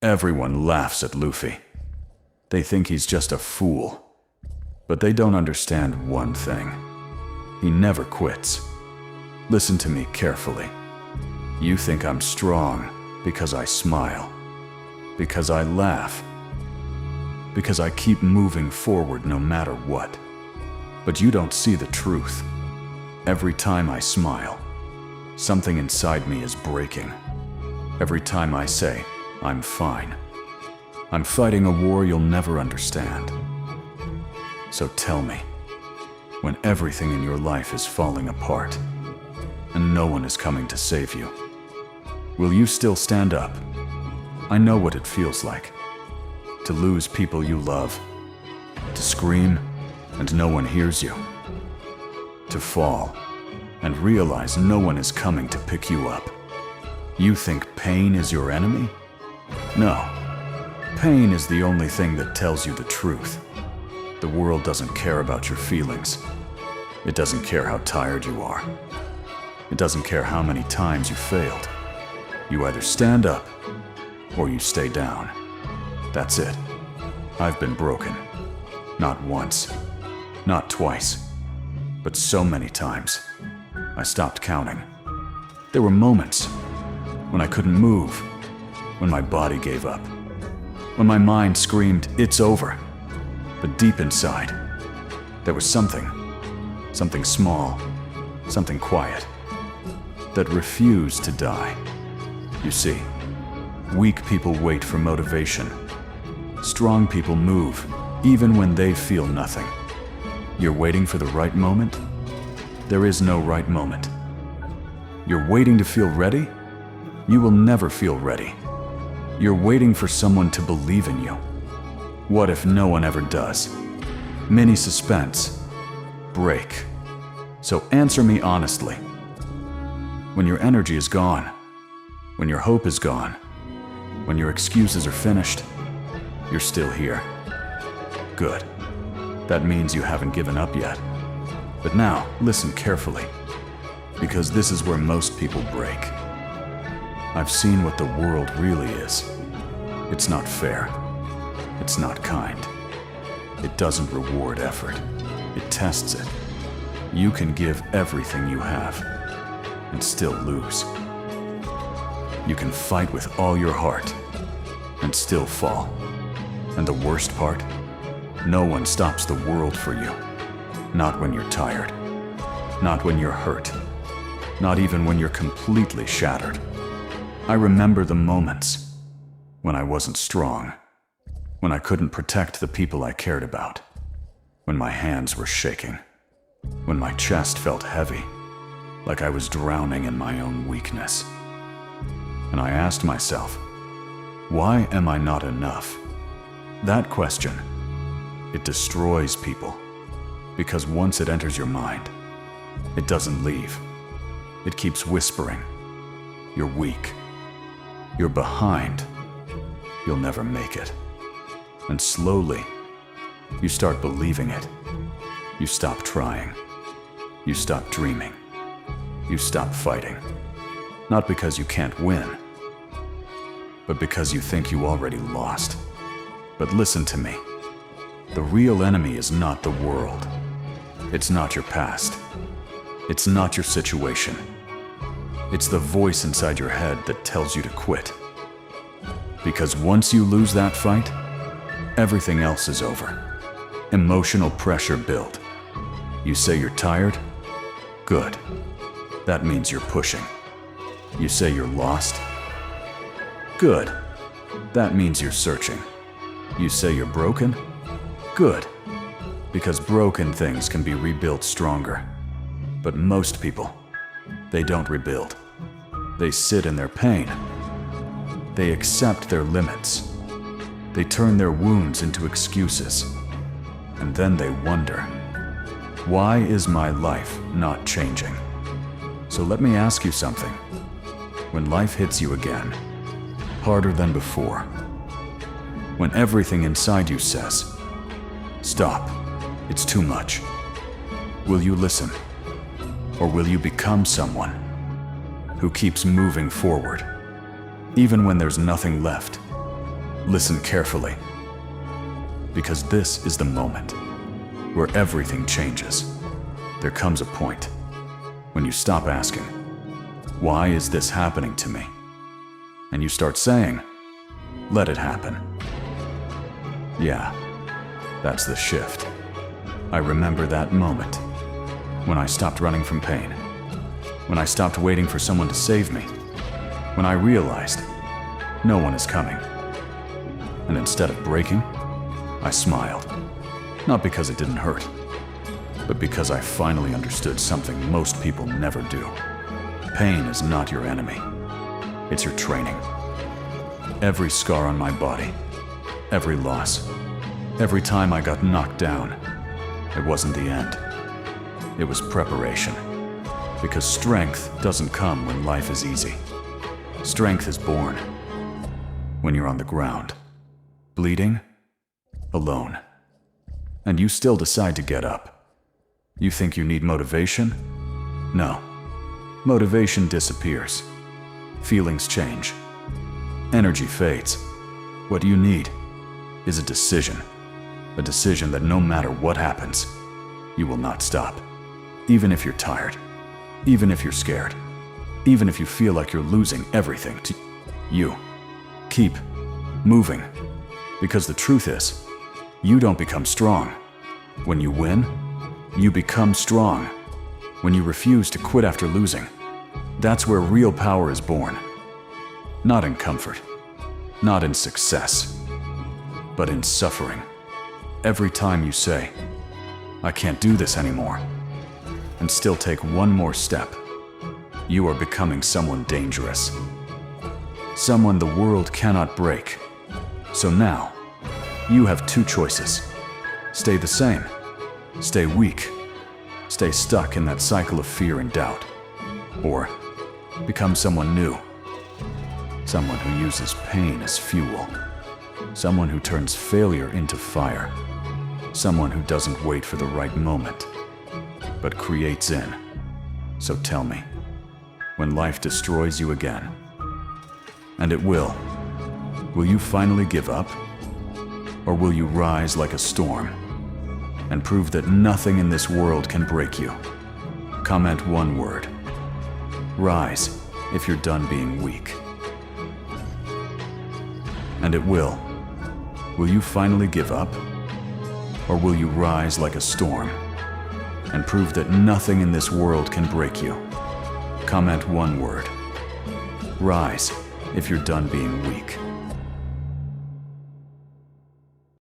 Everyone laughs at Luffy. They think he's just a fool. But they don't understand one thing. He never quits. Listen to me carefully. You think I'm strong because I smile, because I laugh, because I keep moving forward no matter what. But you don't see the truth. Every time I smile, something inside me is breaking. Every time I say, I'm fine, I'm fighting a war you'll never understand. So tell me, when everything in your life is falling apart and no one is coming to save you, will you still stand up? I know what it feels like. To lose people you love. To scream and no one hears you. To fall and realize no one is coming to pick you up. You think pain is your enemy? No. Pain is the only thing that tells you the truth. The world doesn't care about your feelings. It doesn't care how tired you are. It doesn't care how many times you failed. You either stand up or you stay down. That's it. I've been broken. Not once, not twice, but so many times. I stopped counting. There were moments when I couldn't move, when my body gave up, when my mind screamed, it's over. But deep inside, there was something small, something quiet, that refused to die. You see, weak people wait for motivation. Strong people move, even when they feel nothing. You're waiting for the right moment? There is no right moment. You're waiting to feel ready? You will never feel ready. You're waiting for someone to believe in you. What if no one ever does? Mini suspense. Break. So answer me honestly. When your energy is gone, when your hope is gone, when your excuses are finished, you're still here. Good. That means you haven't given up yet. But now, listen carefully, because this is where most people break. I've seen what the world really is. It's not fair. It's not kind. It doesn't reward effort. It tests it. You can give everything you have and still lose. You can fight with all your heart and still fall. And the worst part? No one stops the world for you. Not when you're tired. Not when you're hurt. Not even when you're completely shattered. I remember the moments when I wasn't strong, when I couldn't protect the people I cared about, when my hands were shaking, when my chest felt heavy, like I was drowning in my own weakness. And I asked myself, why am I not enough? That question, it destroys people, because once it enters your mind, it doesn't leave. It keeps whispering, you're weak, you're behind, you'll never make it. And slowly, you start believing it. You stop trying. You stop dreaming. You stop fighting. Not because you can't win, but because you think you already lost. But listen to me. The real enemy is not the world. It's not your past. It's not your situation. It's the voice inside your head that tells you to quit. Because once you lose that fight, everything else is over. Emotional pressure build. You say you're tired? Good. That means you're pushing. You say you're lost? Good. That means you're searching. You say you're broken? Good. Because broken things can be rebuilt stronger. But most people, they don't rebuild. They sit in their pain. They accept their limits. They turn their wounds into excuses. And then they wonder, why is my life not changing? So let me ask you something. When life hits you again, harder than before, when everything inside you says, stop, it's too much, will you listen? Or will you become someone who keeps moving forward, even when there's nothing left, Listen carefully, because this is the moment where everything changes. There comes a point when you stop asking, "Why is this happening to me?" And you start saying, "Let it happen." Yeah, that's the shift. I remember that moment when I stopped running from pain, when I stopped waiting for someone to save me, when I realized no one is coming. And instead of breaking, I smiled. Not because it didn't hurt, but because I finally understood something most people never do. Pain is not your enemy. It's your training. Every scar on my body, every loss, every time I got knocked down, it wasn't the end. It was preparation. Because strength doesn't come when life is easy. Strength is born when you're on the ground, bleeding, alone, and you still decide to get up. You think you need motivation? No. Motivation disappears. Feelings change. Energy fades. What you need is a decision. A decision that no matter what happens, you will not stop. Even if you're tired. Even if you're scared. Even if you feel like you're losing everything to you. Keep moving. Because the truth is, you don't become strong. When you win, you become strong. When you refuse to quit after losing, that's where real power is born. Not in comfort, not in success, but in suffering. Every time you say, "I can't do this anymore," and still take one more step, you are becoming someone dangerous. Someone the world cannot break. So now, you have two choices. Stay the same. Stay weak. Stay stuck in that cycle of fear and doubt. Or become someone new. Someone who uses pain as fuel. Someone who turns failure into fire. Someone who doesn't wait for the right moment, but creates in. So tell me, when life destroys you again, and it will you finally give up? Or will you rise like a storm and prove that nothing in this world can break you? Comment one word. Rise if you're done being weak. And it will you finally give up? Or will you rise like a storm and prove that nothing in this world can break you? Comment one word. Rise if you're done being weak.